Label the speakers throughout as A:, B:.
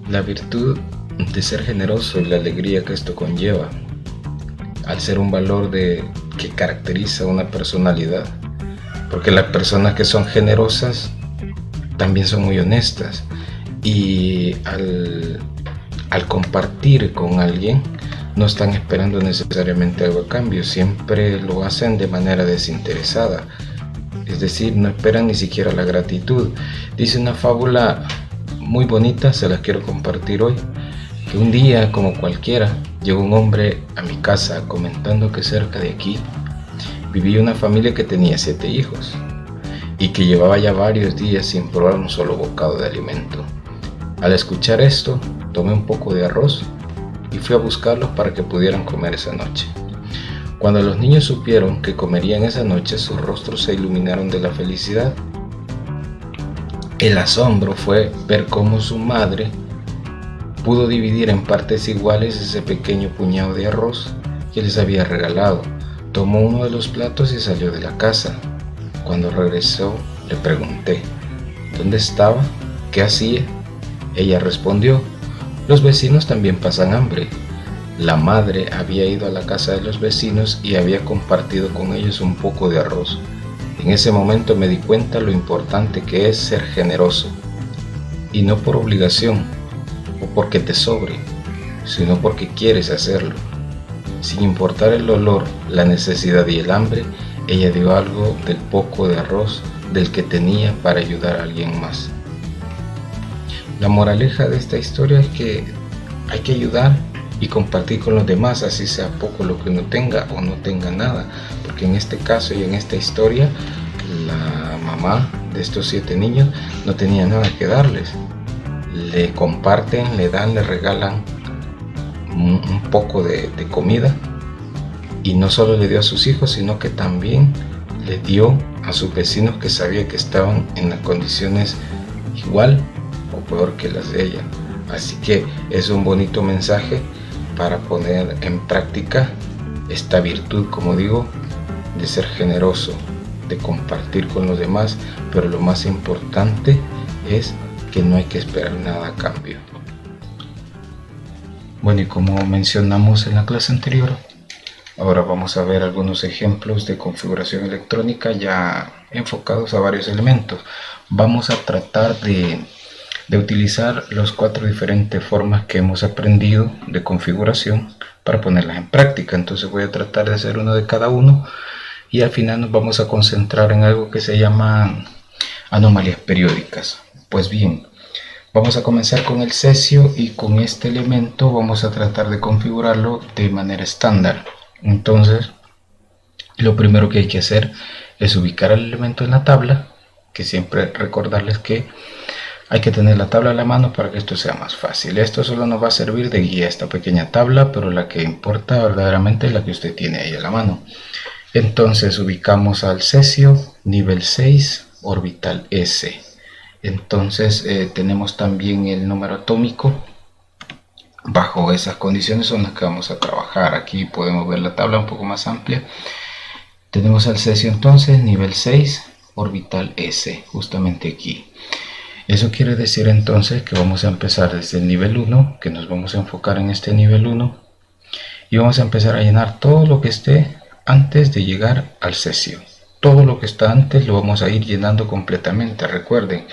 A: La virtud de ser generoso y la alegría que esto conlleva, al ser un valor que caracteriza a una personalidad, porque las personas que son generosas también son muy honestas y al compartir con alguien no están esperando necesariamente algo a cambio, siempre lo hacen de manera desinteresada, es decir, no esperan ni siquiera la gratitud. Dice una fábula muy bonita, se las quiero compartir hoy, que un día como cualquiera llegó un hombre a mi casa comentando que cerca de aquí vivía una familia que tenía 7 hijos y que llevaba ya varios días sin probar un solo bocado de alimento. Al escuchar esto, tomé un poco de arroz y fui a buscarlos para que pudieran comer esa noche. Cuando los niños supieron que comerían esa noche, sus rostros se iluminaron de la felicidad. El asombro fue ver cómo su madre pudo dividir en partes iguales ese pequeño puñado de arroz que les había regalado. Tomó uno de los platos y salió de la casa. Cuando regresó, le pregunté, ¿dónde estaba? ¿Qué hacía? Ella respondió, los vecinos también pasan hambre. La madre había ido a la casa de los vecinos y había compartido con ellos un poco de arroz. En ese momento me di cuenta lo importante que es ser generoso, y no por obligación o porque te sobre, sino porque quieres hacerlo. Sin importar el olor, la necesidad y el hambre, ella dio algo del poco de arroz del que tenía para ayudar a alguien más. La moraleja de esta historia es que hay que ayudar y compartir con los demás, así sea poco lo que uno tenga o no tenga nada, porque en este caso y en esta historia la mamá de estos 7 niños no tenía nada que darles. Le comparten, le dan, le regalan un poco de comida, y no solo le dio a sus hijos, sino que también le dio a sus vecinos que sabía que estaban en las condiciones igual o peor que las de ella. Así que es un bonito mensaje para poner en práctica esta virtud, como digo, de ser generoso, de compartir con los demás, pero lo más importante es que no hay que esperar nada a cambio. Bueno, y como mencionamos en la clase anterior, ahora vamos a ver algunos ejemplos de configuración electrónica ya enfocados a varios elementos. Vamos a tratar de utilizar las 4 diferentes formas que hemos aprendido de configuración para ponerlas en práctica. Entonces voy a tratar de hacer uno de cada uno y al final nos vamos a concentrar en algo que se llama anomalías periódicas. Pues bien, vamos a comenzar con el cesio y con este elemento vamos a tratar de configurarlo de manera estándar. Entonces, lo primero que hay que hacer es ubicar el elemento en la tabla, que siempre recordarles que hay que tener la tabla a la mano para que esto sea más fácil. Esto solo nos va a servir de guía, esta pequeña tabla, pero la que importa verdaderamente es la que usted tiene ahí a la mano. Entonces ubicamos al cesio, nivel 6, orbital S. Entonces tenemos también el número atómico. Bajo esas condiciones son las que vamos a trabajar. Aquí podemos ver la tabla un poco más amplia. Tenemos al cesio entonces, nivel 6, orbital S, justamente aquí. Eso quiere decir entonces que vamos a empezar desde el nivel 1, que nos vamos a enfocar en este nivel 1, y vamos a empezar a llenar todo lo que esté antes de llegar al cesio. Todo lo que está antes lo vamos a ir llenando completamente. Recuerden,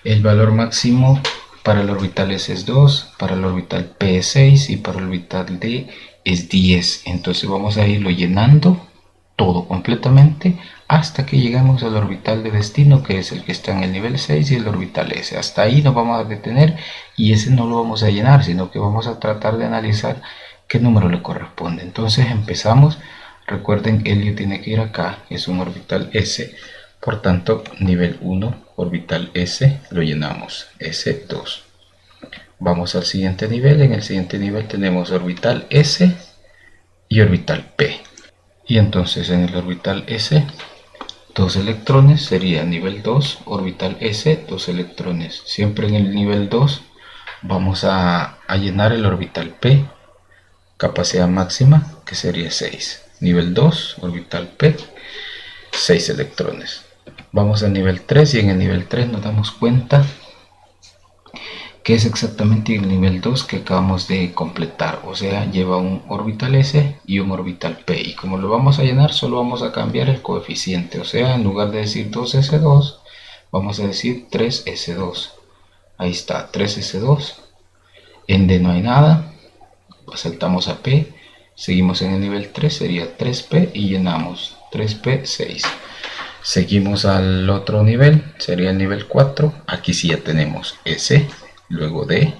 A: el valor máximo para el orbital S es 2, para el orbital P es 6 y para el orbital D es 10. Entonces vamos a irlo llenando todo completamente hasta que lleguemos al orbital de destino, que es el que está en el nivel 6 y el orbital S. Hasta ahí nos vamos a detener y ese no lo vamos a llenar, sino que vamos a tratar de analizar qué número le corresponde. Entonces empezamos. Recuerden, helio tiene que ir acá, es un orbital S, por tanto nivel 1, orbital S, lo llenamos, S2. Vamos al siguiente nivel. En el siguiente nivel tenemos orbital S y orbital P. Y entonces en el orbital S, 2 electrones, sería nivel 2, orbital S, 2 electrones. Siempre en el nivel 2 vamos a llenar el orbital P, capacidad máxima, que sería 6. Nivel 2, orbital P, 6 electrones. Vamos al nivel 3 y en el nivel 3 nos damos cuenta que es exactamente el nivel 2 que acabamos de completar, o sea, lleva un orbital S y un orbital P, y como lo vamos a llenar solo vamos a cambiar el coeficiente, o sea, en lugar de decir 2s2 vamos a decir 3s2. Ahí está, 3s2. En D no hay nada, saltamos a P, seguimos en el nivel 3, sería 3p y llenamos 3p6. Seguimos al otro nivel, sería el nivel 4. Aquí sí ya tenemos S, luego D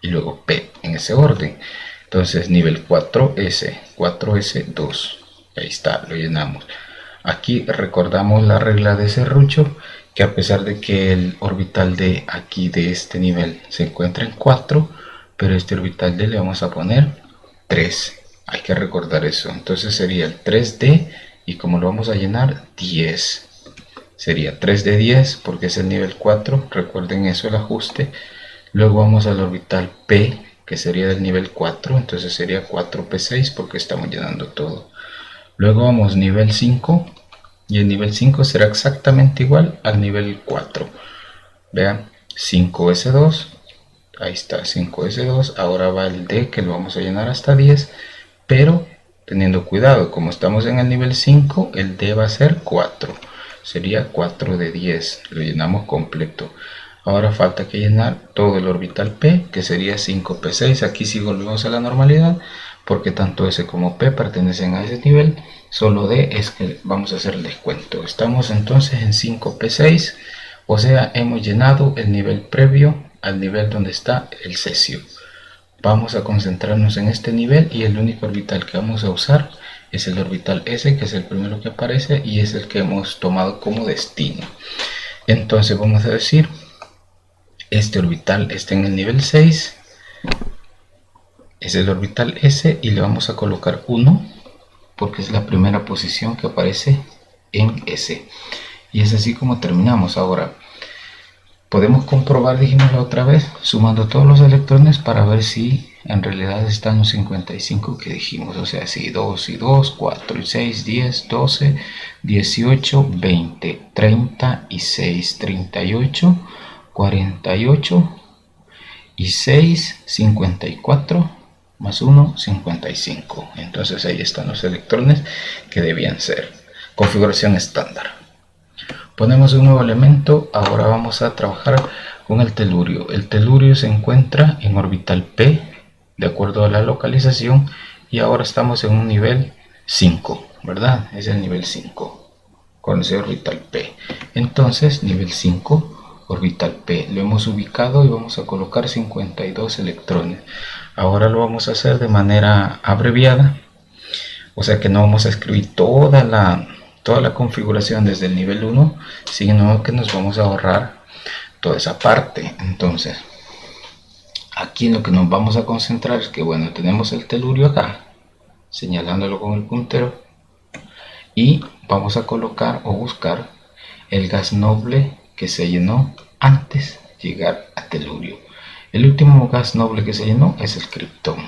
A: y luego P en ese orden. Entonces nivel 4S, 4S2. Ahí está, lo llenamos. Aquí recordamos la regla de serrucho, que a pesar de que el orbital de aquí de este nivel se encuentra en 4, pero este orbital D le vamos a poner 3. Hay que recordar eso. Entonces sería el 3D y como lo vamos a llenar, 10. Sería 3 de 10 porque es el nivel 4. Recuerden eso, el ajuste. Luego vamos al orbital P, que sería del nivel 4. Entonces sería 4P6 porque estamos llenando todo. Luego vamos nivel 5. Y el nivel 5 será exactamente igual al nivel 4. Vean, 5S2. Ahí está, 5S2. Ahora va el D, que lo vamos a llenar hasta 10. Pero teniendo cuidado, como estamos en el nivel 5, el D va a ser 4. Sería 4 de 10. Lo llenamos completo. Ahora falta que llenar todo el orbital P, que sería 5P6. Aquí sí volvemos a la normalidad, porque tanto S como P pertenecen a ese nivel. Solo D es que vamos a hacer el descuento. Estamos entonces en 5P6, o sea, hemos llenado el nivel previo al nivel donde está el cesio. Vamos a concentrarnos en este nivel y el único orbital que vamos a usar es el orbital S, que es el primero que aparece y es el que hemos tomado como destino. Entonces vamos a decir, este orbital está en el nivel 6, es el orbital S y le vamos a colocar 1 porque es la primera posición que aparece en S. Y es así como terminamos. Ahora podemos comprobar, dijimos la otra vez, sumando todos los electrones para ver si en realidad están los 55 que dijimos. O sea, si 2 y 2, 4 y 6, 10, 12, 18, 20, 36, 38, 48 y 6, 54, más 1, 55. Entonces ahí están los electrones que debían ser. Configuración estándar. Ponemos un nuevo elemento. Ahora vamos a trabajar con el telurio. El telurio se encuentra en orbital P de acuerdo a la localización y ahora estamos en un nivel 5, ¿verdad? Es el nivel 5 con ese orbital P. Entonces nivel 5 orbital P lo hemos ubicado y vamos a colocar 52 electrones. Ahora lo vamos a hacer de manera abreviada, o sea que no vamos a escribir toda la configuración desde el nivel 1, sino que nos vamos a ahorrar toda esa parte. Entonces aquí en lo que nos vamos a concentrar es que, bueno, tenemos el telurio acá señalándolo con el puntero y vamos a colocar o buscar el gas noble que se llenó antes de llegar a telurio. El último gas noble que se llenó es el criptón.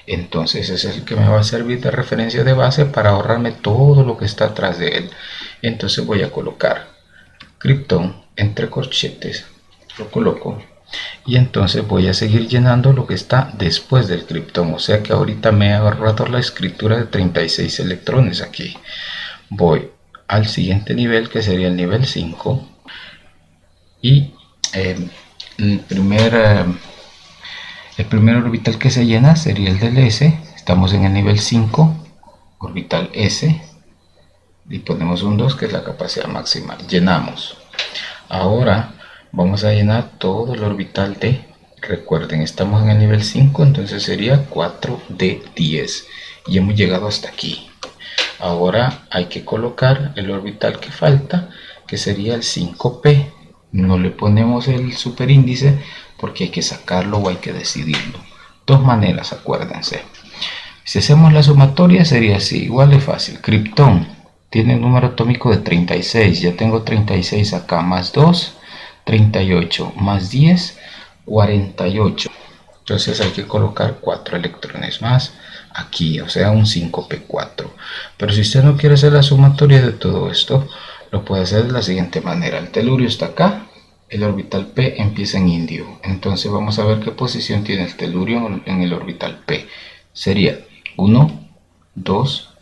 A: Entonces ese es el que me va a servir de referencia de base para ahorrarme todo lo que está atrás de él. Entonces voy a colocar criptón entre corchetes, lo coloco y entonces voy a seguir llenando lo que está después del criptón. O sea que ahorita me he ahorrado la escritura de 36 electrones aquí. Voy al siguiente nivel, que sería el nivel 5, y el primer orbital que se llena sería el del S. Estamos en el nivel 5, orbital S, y ponemos un 2 que es la capacidad máxima. Llenamos. Ahora vamos a llenar todo el orbital D. Recuerden, estamos en el nivel 5, entonces sería 4 de 10 y hemos llegado hasta aquí. Ahora hay que colocar el orbital que falta, que sería el 5p. No le ponemos el superíndice porque hay que sacarlo o hay que decidirlo. Dos maneras, acuérdense. Si hacemos la sumatoria sería así, igual de fácil. Criptón tiene un número atómico de 36, ya tengo 36 acá, más 2, 38, más 10, 48. Entonces hay que colocar 4 electrones más aquí, o sea un 5p4. Pero si usted no quiere hacer la sumatoria de todo esto, lo puede hacer de la siguiente manera. El telurio está acá, el orbital P empieza en indio. Entonces vamos a ver qué posición tiene el telurio en el orbital P. Sería 1, 2,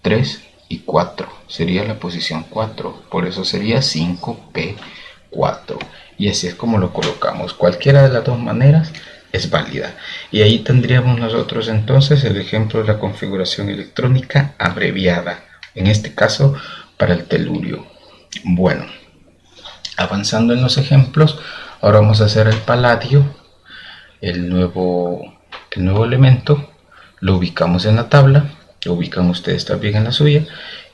A: 3 y 4. Sería la posición 4. Por eso sería 5P4. Y así es como lo colocamos. Cualquiera de las dos maneras es válida. Y ahí tendríamos nosotros entonces el ejemplo de la configuración electrónica abreviada. En este caso para el telurio. Bueno, avanzando en los ejemplos, ahora vamos a hacer el paladio, el nuevo elemento. Lo ubicamos en la tabla, lo ubican ustedes también en la suya,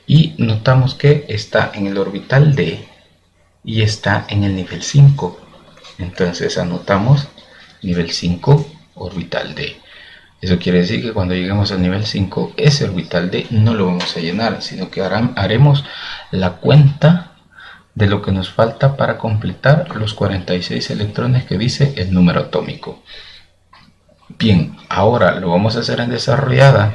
A: y notamos que está en el orbital D y está en el nivel 5. Entonces anotamos nivel 5, orbital D. Eso quiere decir que cuando lleguemos al nivel 5, ese orbital D no lo vamos a llenar, sino que haremos la cuenta de lo que nos falta para completar los 46 electrones que dice el número atómico. Bien, ahora lo vamos a hacer en desarrollada.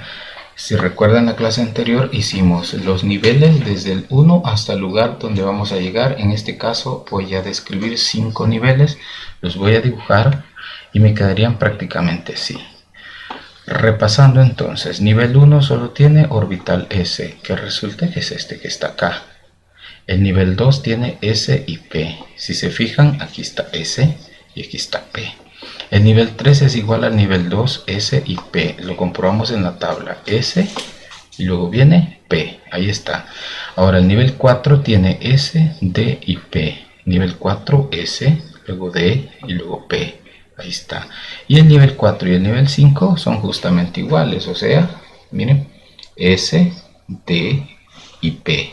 A: Si recuerdan la clase anterior, hicimos los niveles desde el 1 hasta el lugar donde vamos a llegar. En este caso voy a describir 5 niveles, los voy a dibujar y me quedarían prácticamente así. Repasando entonces, nivel 1 solo tiene orbital S, que resulta que es este que está acá. El nivel 2 tiene S y P. Si se fijan, aquí está S y aquí está P. El nivel 3 es igual al nivel 2, S y P. Lo comprobamos en la tabla. S y luego viene P. Ahí está. Ahora el nivel 4 tiene S, D y P. Nivel 4, S, luego D y luego P. Ahí está. Y el nivel 4 y el nivel 5 son justamente iguales. O sea, miren, S, D y P.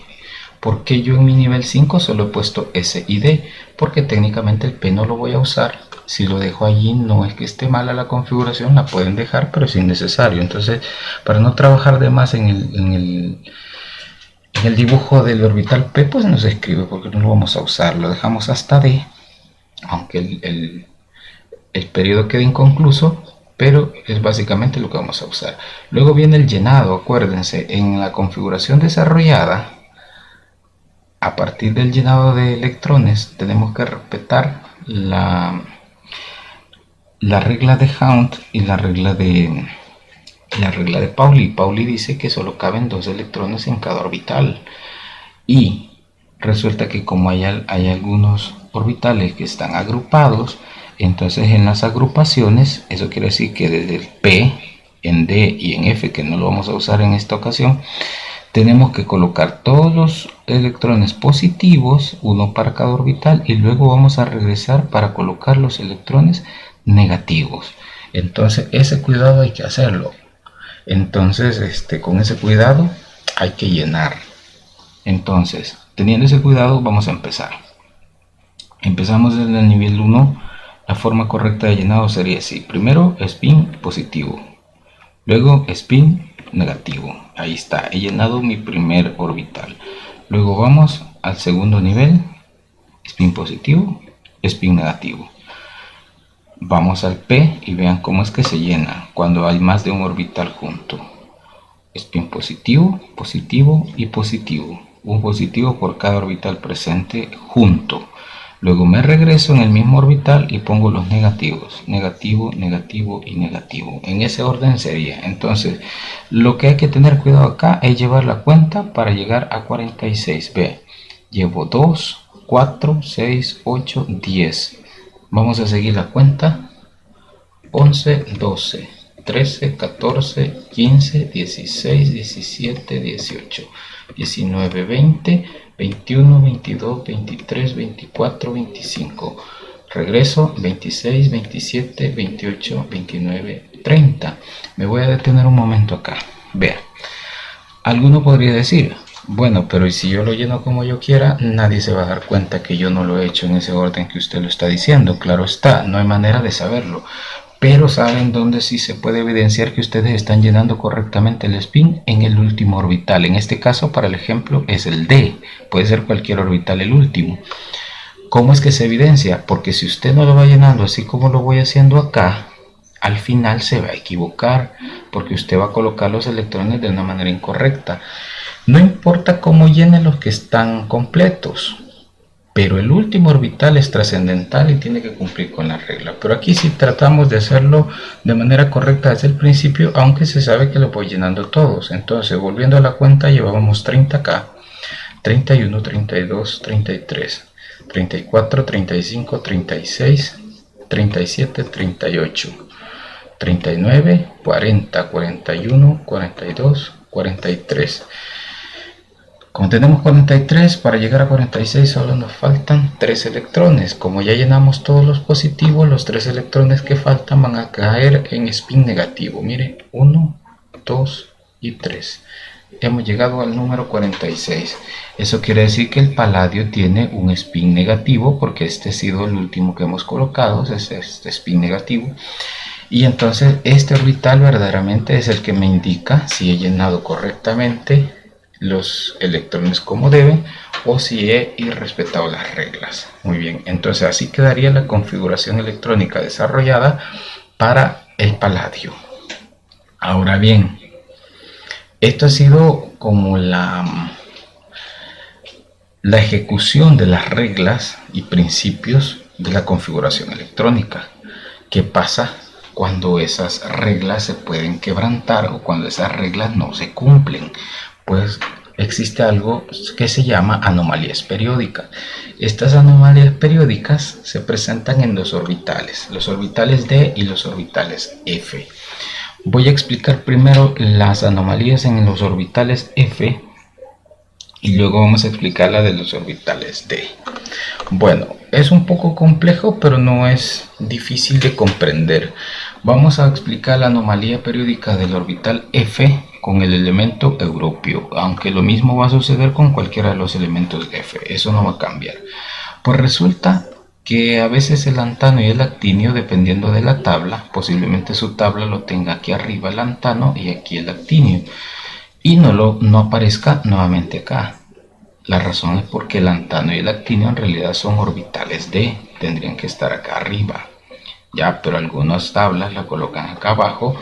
A: ¿Por qué yo en mi nivel 5 solo he puesto S y D? Porque técnicamente el P no lo voy a usar. Si lo dejo allí, no es que esté mala la configuración, la pueden dejar, pero es innecesario. Entonces, para no trabajar de más en el dibujo del orbital P, pues no se escribe porque no lo vamos a usar. Lo dejamos hasta D, aunque el periodo quede inconcluso, pero es básicamente lo que vamos a usar. Luego viene el llenado. Acuérdense, en la configuración desarrollada, a partir del llenado de electrones, tenemos que respetar la regla de Hund y la regla de Pauli. Pauli dice que solo caben 2 electrones en cada orbital. Y resulta que como hay algunos orbitales que están agrupados, entonces en las agrupaciones, eso quiere decir que desde el P, en D y en F, que no lo vamos a usar en esta ocasión, tenemos que colocar todos los electrones positivos, uno para cada orbital, y luego vamos a regresar para colocar los electrones negativos. Entonces ese cuidado hay que hacerlo. Entonces con ese cuidado hay que llenar. Entonces, teniendo ese cuidado, vamos a empezar. Empezamos desde el nivel 1. La forma correcta de llenado sería así: primero spin positivo, luego spin negativo. Ahí está, he llenado mi primer orbital. Luego vamos al segundo nivel: spin positivo, spin negativo. Vamos al P y vean cómo es que se llena cuando hay más de un orbital junto. Spin positivo, positivo y positivo. Un positivo por cada orbital presente junto. Luego me regreso en el mismo orbital y pongo los negativos. Negativo, negativo y negativo. En ese orden sería. Entonces, lo que hay que tener cuidado acá es llevar la cuenta para llegar a 46. Ve, llevo 2, 4, 6, 8, 10. Vamos a seguir la cuenta. 11, 12, 13, 14, 15, 16, 17, 18, 19, 20, 21, 22, 23, 24, 25. Regreso 26, 27, 28, 29, 30. Me voy a detener un momento acá. Vea, alguno podría decir: bueno, pero ¿y si yo lo lleno como yo quiera? Nadie se va a dar cuenta que yo no lo he hecho en ese orden que usted lo está diciendo. Claro está, no hay manera de saberlo. Pero ¿saben dónde sí se puede evidenciar que ustedes están llenando correctamente el spin? En el último orbital. En este caso, para el ejemplo, es el D. Puede ser cualquier orbital el último. ¿Cómo es que se evidencia? Porque si usted no lo va llenando así como lo voy haciendo acá, al final se va a equivocar, porque usted va a colocar los electrones de una manera incorrecta. No importa cómo llenen los que están completos. pero el último orbital es trascendental y tiene que cumplir con la regla. Pero aquí sí tratamos de hacerlo de manera correcta desde el principio, aunque se sabe que lo voy llenando todos. Entonces, volviendo a la cuenta, llevábamos 30 acá, 31, 32, 33, 34, 35, 36, 37, 38, 39, 40, 41, 42, 43. Como tenemos 43, para llegar a 46 solo nos faltan 3 electrones. Como ya llenamos todos los positivos, los 3 electrones que faltan van a caer en spin negativo. Mire, 1, 2 y 3. Hemos llegado al número 46. Eso quiere decir que el paladio tiene un spin negativo, porque este ha sido el último que hemos colocado, es este spin negativo. Y entonces este orbital verdaderamente es el que me indica si he llenado correctamente los electrones como deben o si he irrespetado las reglas. Muy bien, entonces así quedaría la configuración electrónica desarrollada para el paladio. Ahora bien, esto ha sido como la ejecución de las reglas y principios de la configuración electrónica. ¿Qué pasa cuando esas reglas se pueden quebrantar o cuando esas reglas no se cumplen? Pues existe algo que se llama anomalías periódicas. Estas anomalías periódicas se presentan en dos orbitales, los orbitales D y los orbitales F. Voy a explicar primero las anomalías en los orbitales F y luego vamos a explicar la de los orbitales D. Bueno, es un poco complejo, pero no es difícil de comprender. Vamos a explicar la anomalía periódica del orbital F con el elemento europeo, aunque lo mismo va a suceder con cualquiera de los elementos F, eso no va a cambiar. Pues resulta que a veces el lantano y el actinio, dependiendo de la tabla, posiblemente su tabla lo tenga aquí arriba el lantano y aquí el actinio, y no aparezca nuevamente acá. La razón es porque el lantano y el actinio en realidad son orbitales D, tendrían que estar acá arriba. Ya, pero algunas tablas la colocan acá abajo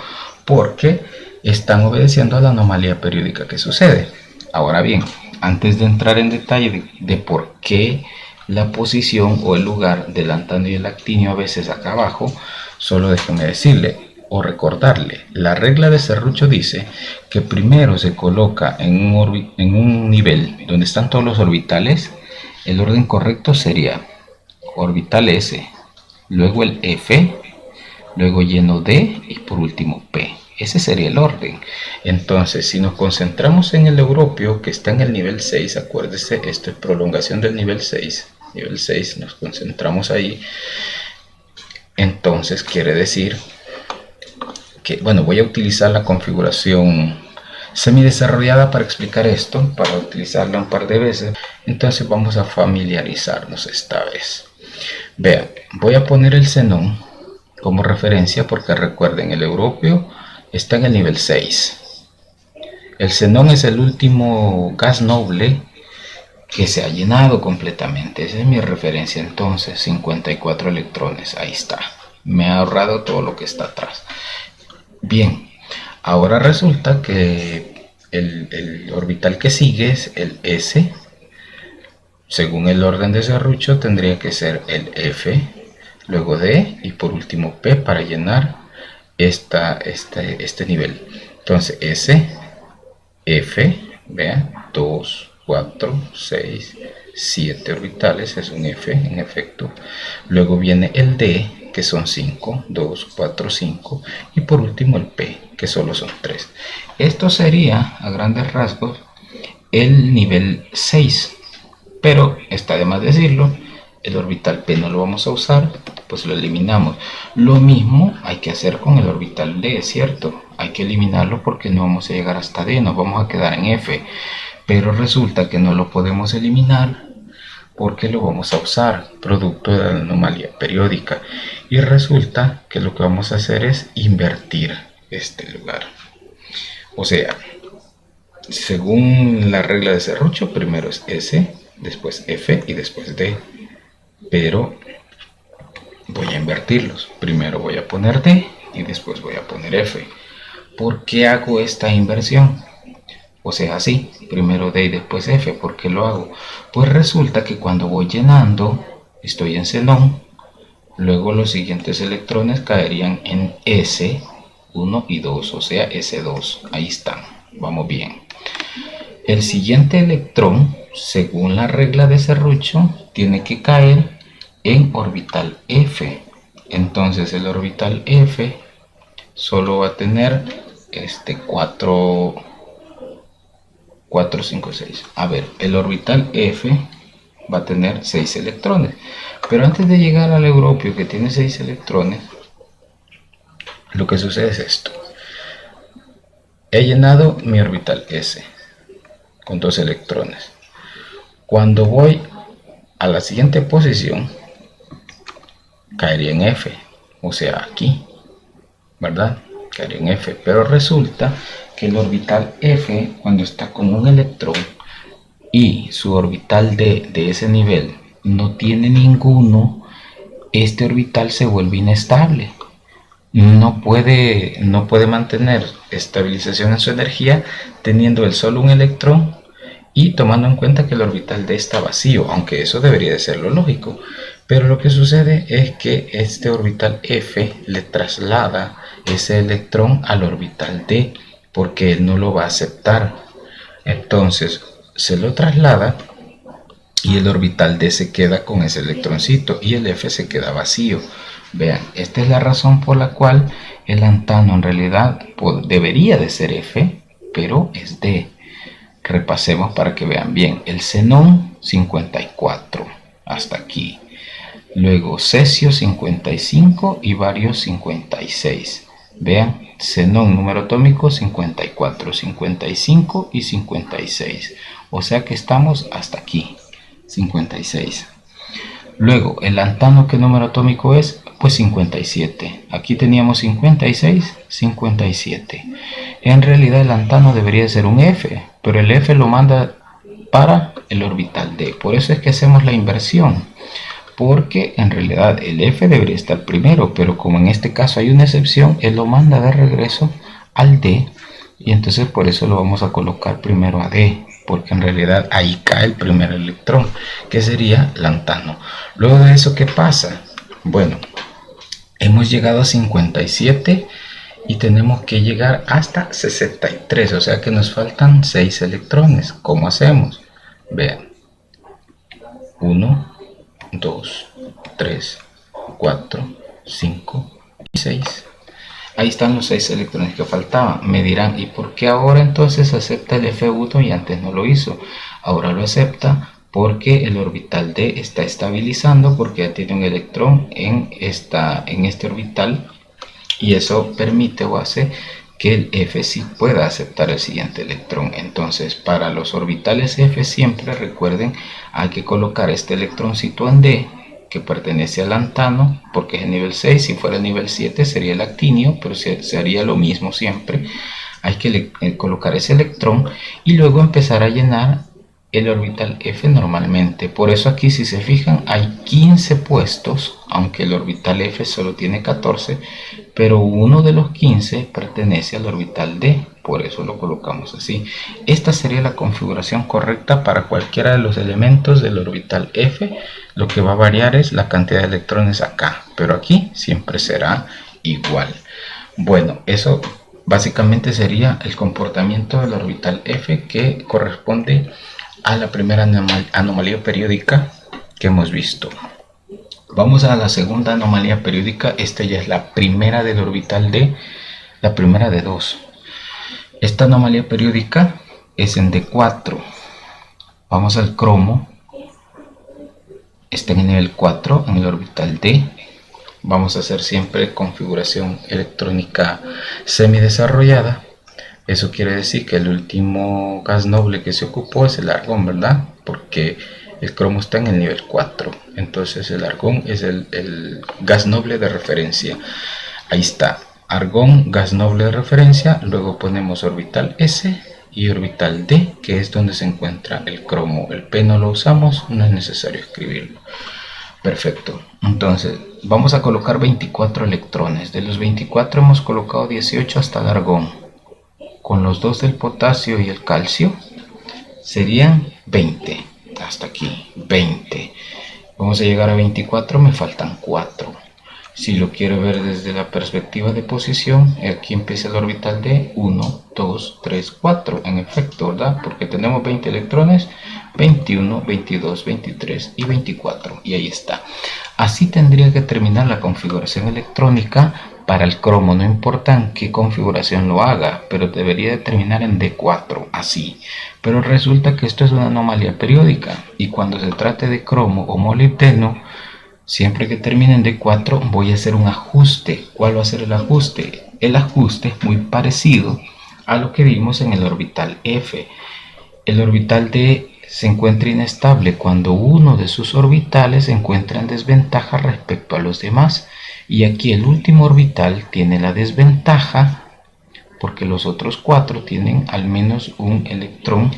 A: porque están obedeciendo a la anomalía periódica que sucede. Ahora bien, antes de entrar en detalle de por qué la posición o el lugar del lantano y el actinio a veces acá abajo, solo déjeme decirle o recordarle, la regla de Serrucho dice que primero se coloca en un nivel donde están todos los orbitales. El orden correcto sería orbital S, luego el F, luego lleno D y por último P. Ese sería el orden. Entonces, si nos concentramos en el europeo que está en el nivel 6, acuérdese, esto es prolongación del nivel 6. Nivel 6, nos concentramos ahí. Entonces, quiere decir que, bueno, voy a utilizar la configuración semidesarrollada para explicar esto, para utilizarla un par de veces. Entonces, vamos a familiarizarnos esta vez. Vean, voy a poner el xenón como referencia porque recuerden, el europeo está en el nivel 6. El xenón es el último gas noble que se ha llenado completamente. Esa es mi referencia. Entonces 54 electrones, ahí está. Me ha ahorrado todo lo que está atrás. Bien, ahora resulta que el orbital que sigue es el S. Según el orden de Serrucho tendría que ser el F, luego D y por último P para llenar este nivel. Entonces S, F, vean, 2, 4, 6, 7 orbitales, es un F en efecto. Luego viene el D, que son 5, 2, 4, 5 y por último el P, que solo son 3. Esto sería a grandes rasgos el nivel 6, pero está de más decirlo, el orbital P no lo vamos a usar, pues lo eliminamos. Lo mismo hay que hacer con el orbital D, ¿cierto? Hay que eliminarlo porque no vamos a llegar hasta D, nos vamos a quedar en F. Pero resulta que no lo podemos eliminar porque lo vamos a usar, producto de la anomalía periódica. Y resulta que lo que vamos a hacer es invertir este lugar. O sea, según la regla de Serrucho, primero es S, después F y después D. Pero voy a invertirlos. Primero voy a poner D y después voy a poner F. ¿Por qué hago esta inversión? O sea, así, primero D y después F. ¿Por qué lo hago? Pues resulta que cuando voy llenando, estoy en xenón, luego los siguientes electrones caerían en S1 y 2, o sea, S2. Ahí están, vamos bien. El siguiente electrón, según la regla de serrucho, tiene que caer en orbital F. Entonces el orbital F solo va a tener 4, 5, 6. A ver, el orbital F va a tener 6 electrones. Pero antes de llegar al europeo, que tiene 6 electrones, lo que sucede es esto. He llenado mi orbital S con 2 electrones. Cuando voy a la siguiente posición, caería en F, o sea, aquí, ¿verdad? Caería en F, pero resulta que el orbital F, cuando está con un electrón y su orbital D de ese nivel no tiene ninguno, este orbital se vuelve inestable. No puede mantener estabilización en su energía teniendo él solo un electrón y tomando en cuenta que el orbital D está vacío, aunque eso debería de ser lo lógico. Pero lo que sucede es que este orbital F le traslada ese electrón al orbital D porque él no lo va a aceptar. Entonces se lo traslada y el orbital D se queda con ese electroncito y el F se queda vacío. Vean, esta es la razón por la cual el lantano en realidad debería de ser F, pero es D. Repasemos para que vean bien. El xenón 54 hasta aquí. Luego cesio 55 y bario 56. Vean, xenón número atómico 54, 55 y 56. O sea que estamos hasta aquí, 56. Luego, el lantano, ¿qué número atómico es? Pues 57. Aquí teníamos 56, 57. En realidad el lantano debería ser un F, pero el F lo manda para el orbital D. Por eso es que hacemos la inversión, porque en realidad el F debería estar primero, pero como en este caso hay una excepción, él lo manda de regreso al D, y entonces por eso lo vamos a colocar primero a D, porque en realidad ahí cae el primer electrón, que sería lantano. Luego de eso, ¿qué pasa? Bueno, hemos llegado a 57 y tenemos que llegar hasta 63, o sea que nos faltan 6 electrones. ¿Cómo hacemos? Vean, 1, 2, 3, 4, 5 y 6. Ahí están los 6 electrones que faltaban. Me dirán, ¿y por qué ahora entonces acepta el F1 y antes no lo hizo? Ahora lo acepta porque el orbital D está estabilizando, porque ya tiene un electrón en este orbital, y eso permite o hace que el F sí pueda aceptar el siguiente electrón. Entonces, para los orbitales F siempre recuerden, hay que colocar este electroncito en D, que pertenece al lantano, porque es el nivel 6. Si fuera el nivel 7 sería el actinio, pero se haría lo mismo siempre. Hay que colocar ese electrón y luego empezar a llenar el orbital F normalmente. Por eso aquí, si se fijan, hay 15 puestos, aunque el orbital F solo tiene 14, pero uno de los 15 pertenece al orbital D, por eso lo colocamos así. Esta sería la configuración correcta para cualquiera de los elementos del orbital F. Lo que va a variar es la cantidad de electrones acá, pero aquí siempre será igual. Bueno, eso básicamente sería el comportamiento del orbital F, que corresponde a la primera anomalía periódica que hemos visto. Vamos a la segunda anomalía periódica. Esta ya es la primera del orbital D, la primera de 2. Esta anomalía periódica es en D4. Vamos al cromo. Está en el nivel 4, en el orbital D. Vamos a hacer siempre configuración electrónica semidesarrollada. Eso quiere decir que el último gas noble que se ocupó es el argón, ¿verdad? Porque el cromo está en el nivel 4. Entonces el argón es el gas noble de referencia. Ahí está, argón, gas noble de referencia. Luego ponemos orbital S y orbital D, que es donde se encuentra el cromo. El P no lo usamos, no es necesario escribirlo. Perfecto. Entonces vamos a colocar 24 electrones. De los 24 hemos colocado 18 hasta el argón. con los dos del potasio y el calcio serían 20. Hasta aquí, 20. Vamos a llegar a 24, me faltan 4. Si lo quiero ver desde la perspectiva de posición, aquí empieza el orbital de 1, 2, 3, 4. En efecto, ¿verdad? Porque tenemos 20 electrones, 21, 22, 23 y 24. Y ahí está. Así tendría que terminar la configuración electrónica para el cromo. No importa en qué configuración lo haga, pero debería de terminar en D4, así. Pero resulta que esto es una anomalía periódica. Y cuando se trate de cromo o molibdeno, siempre que termine en D4 voy a hacer un ajuste. ¿Cuál va a ser el ajuste? El ajuste es muy parecido a lo que vimos en el orbital F. El orbital D se encuentra inestable cuando uno de sus orbitales se encuentra en desventaja respecto a los demás. Y aquí el último orbital tiene la desventaja porque los otros 4 tienen al menos un electrón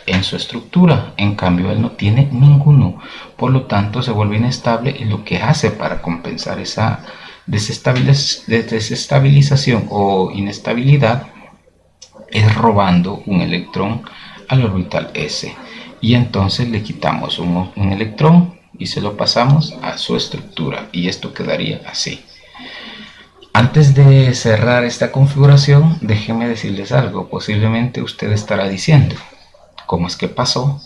A: en su estructura. En cambio él no tiene ninguno, por lo tanto se vuelve inestable, y lo que hace para compensar esa desestabilización o inestabilidad es robando un electrón al orbital S, y entonces le quitamos un electrón y se lo pasamos a su estructura, y esto quedaría así. Antes de cerrar esta configuración, déjenme decirles algo. Posiblemente usted estará diciendo: ¿cómo es que pasó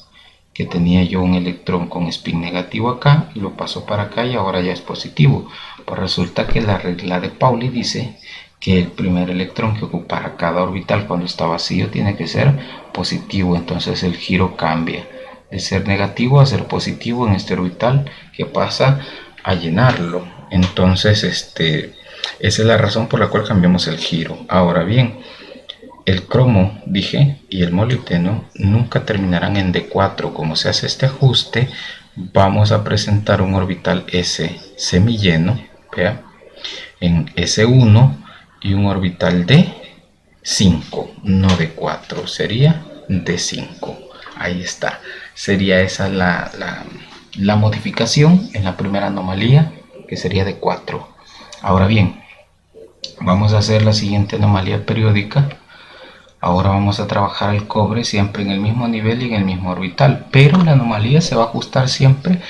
A: que tenía yo un electrón con spin negativo acá y lo pasó para acá y ahora ya es positivo? Pues resulta que la regla de Pauli dice que el primer electrón que ocupara cada orbital cuando está vacío tiene que ser positivo. Entonces el giro cambia de ser negativo a ser positivo en este orbital, que pasa a llenarlo. Entonces esa es la razón por la cual cambiamos el giro. Ahora bien, el cromo, dije, y el molibdeno nunca terminarán en D4. Como se hace este ajuste, vamos a presentar un orbital S semilleno, vea, en S1, y un orbital D5, no D4, sería D5. Ahí está. Sería esa la modificación en la primera anomalía, que sería D4. Ahora bien, vamos a hacer la siguiente anomalía periódica. Ahora vamos a trabajar el cobre siempre en el mismo nivel y en el mismo orbital, pero la anomalía se va a ajustar siempre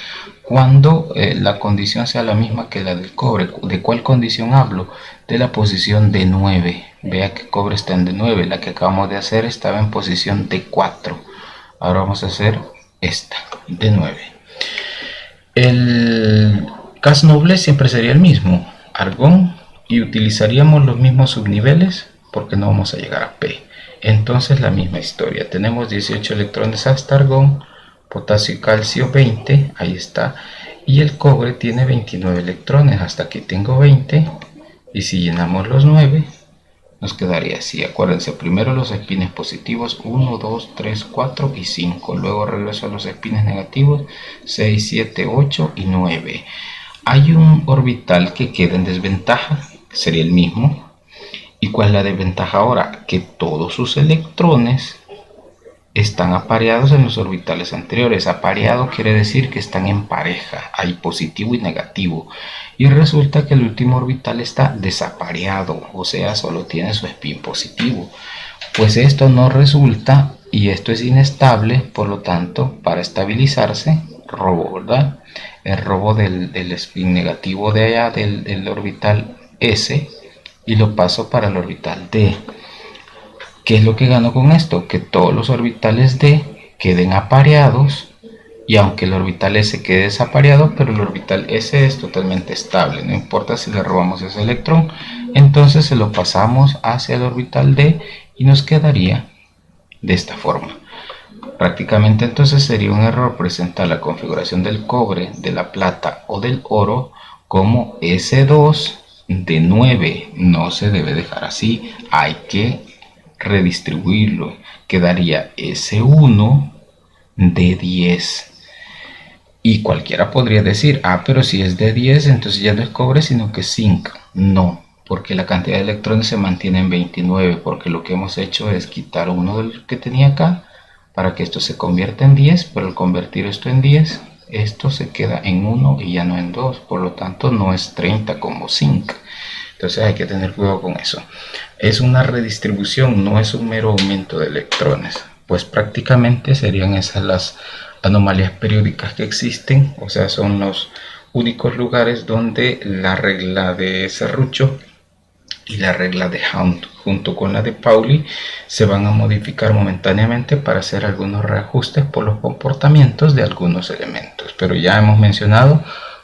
A: cuando la condición sea la misma que la del cobre. ¿De cuál condición hablo? De la posición D9. Vea que cobre está en D9, la que acabamos de hacer estaba en posición D4. Ahora vamos a hacer esta, D9. El gas noble siempre sería el mismo, argón, y utilizaríamos los mismos subniveles porque no vamos a llegar a P. Entonces la misma historia, tenemos 18 electrones hasta argón, potasio y calcio 20, ahí está, y el cobre tiene 29 electrones, hasta aquí tengo 20, y si llenamos los 9 nos quedaría así. Acuérdense, primero los espines positivos 1, 2, 3, 4 y 5, luego regreso a los espines negativos 6, 7, 8 y 9. Hay un orbital que queda en desventaja, sería el mismo. ¿Y cuál es la desventaja ahora? Que todos sus electrones están apareados en los orbitales anteriores. Apareado quiere decir que están en pareja, hay positivo y negativo. Y resulta que el último orbital está desapareado, o sea, solo tiene su spin positivo. Pues esto no resulta, y esto es inestable, por lo tanto, para estabilizarse, robo, ¿verdad? El robo del spin negativo de allá, del orbital S, y lo paso para el orbital D. ¿Qué es lo que gano con esto? Que todos los orbitales D queden apareados, y aunque el orbital S quede desapareado, pero el orbital S es totalmente estable, no importa si le robamos ese electrón. Entonces se lo pasamos hacia el orbital D y nos quedaría de esta forma. Prácticamente entonces sería un error presentar la configuración del cobre, de la plata o del oro como S2 de 9. No se debe dejar así, hay que redistribuirlo. Quedaría S1 de 10. Y cualquiera podría decir: ah, pero si es de 10, entonces ya no es cobre sino que es zinc. No, porque la cantidad de electrones se mantiene en 29, porque lo que hemos hecho es quitar uno del que tenía acá para que esto se convierta en 10, pero al convertir esto en 10, esto se queda en 1 y ya no en 2, por lo tanto no es 30 como zinc. Entonces hay que tener cuidado con eso. Es una redistribución, no es un mero aumento de electrones, pues prácticamente serían esas las anomalías periódicas que existen, o sea, son los únicos lugares donde la regla de Serrucho y la regla de Hunt junto con la de Pauli se van a modificar momentáneamente para hacer algunos reajustes por los comportamientos de algunos elementos, pero ya hemos mencionado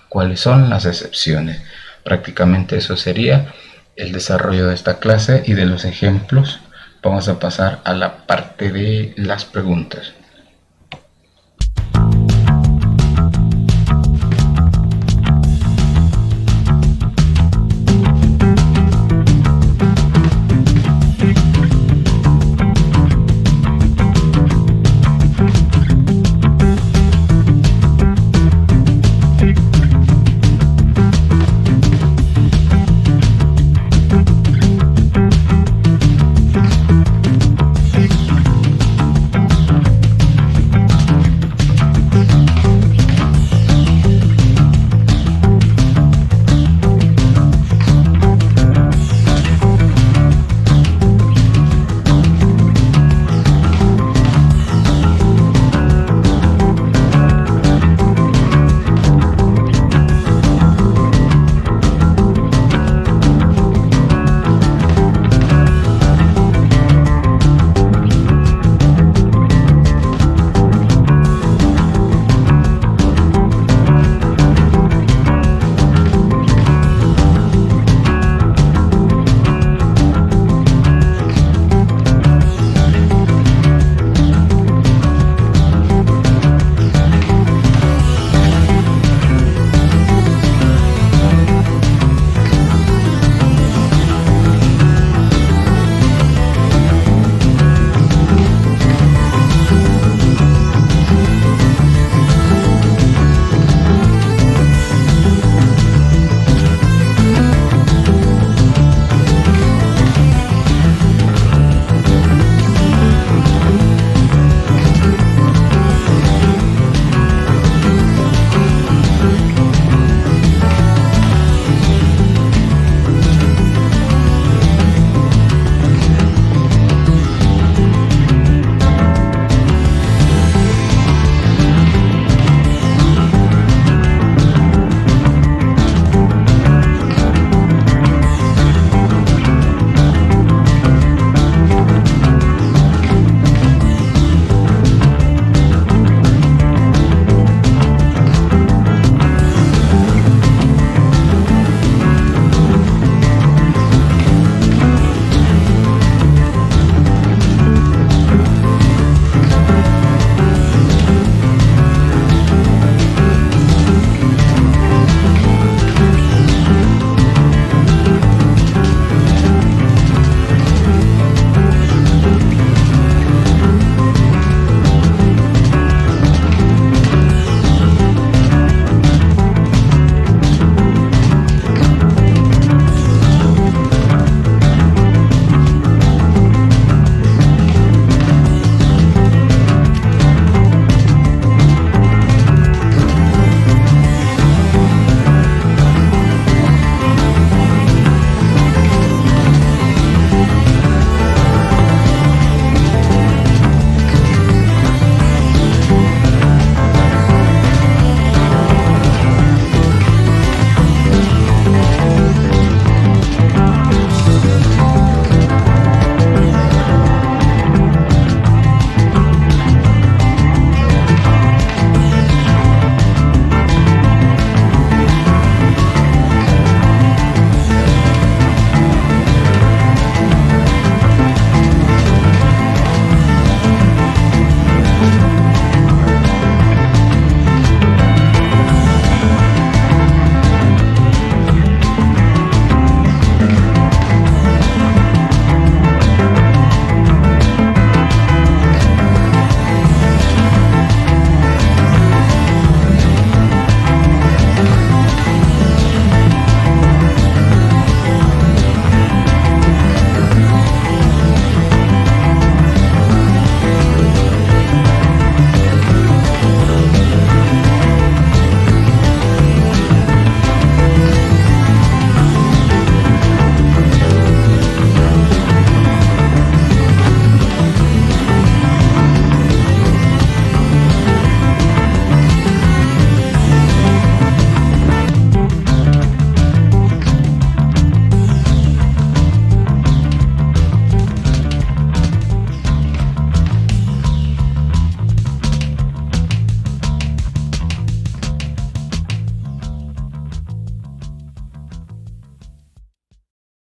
A: cuáles son las excepciones. Prácticamente eso sería el desarrollo de esta clase y de los ejemplos. Vamos a pasar a la parte de las preguntas.